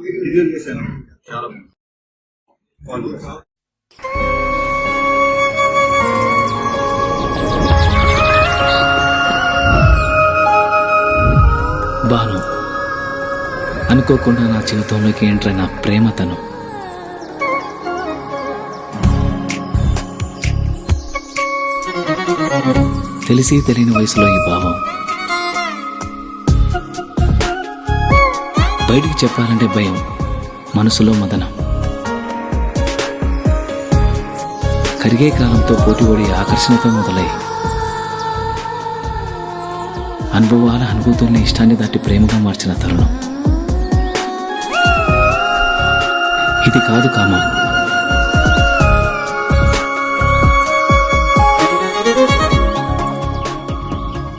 చాలా బాను, అనుకోకుండా నా జీవితంలోకి ఎంటర్ అయిన ప్రేమ తను. తెలిసి తెలియని వయసులో ఈ భావం బయటికి చెప్పాలంటే భయం, మనసులో మదనం. కరిగే కాలంతో పోటీపడి ఆకర్షణతో మొదలై అనుభవాల అనుభూతుల్ని ఇష్టాన్ని దాటి ప్రేమగా మార్చిన తరుణం ఇది కాదు కామా.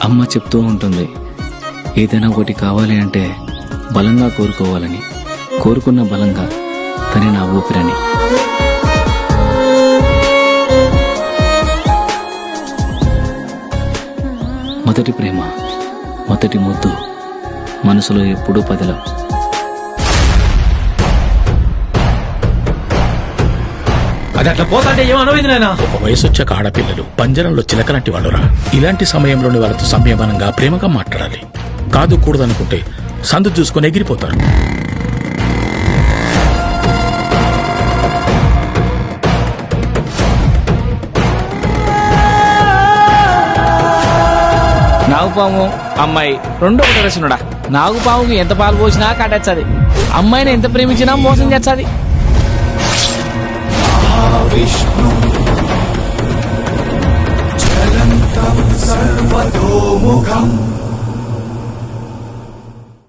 అమ్మ చెప్తూ ఉంటుంది, ఏదైనా ఒకటి కావాలి అంటే బలంగా కోరుకోవాలని, కోరుకున్న బలంగా తనే నా ఊపిరని. మొదటి ప్రేమ, మొదటి ముద్దు మనసులో ఎప్పుడూ పదిలం. అది అట్లా పోతాంటే ఏమనవేది నాయనా? ఒక వయసు వచ్చాక ఆడపిల్లలు పంజరంలో చిలకలాంటి వాళ్ళురా. ఇలాంటి సమయంలోని వాళ్ళతో సంయమనంగా ప్రేమగా మాట్లాడాలి. కాదు కూడదనుకుంటే సందు చూసుకొని ఎగిరిపోతారు. నాగుపాము అమ్మాయి రెండో ఒకటి రచనుడా. నాగుపాముకి ఎంత పాలు పోసినా కాటేచ్చది, అమ్మాయిని ఎంత ప్రేమించినా మోసం చేస్తుంది. విష్ణు చలంతం సర్వతోముఖం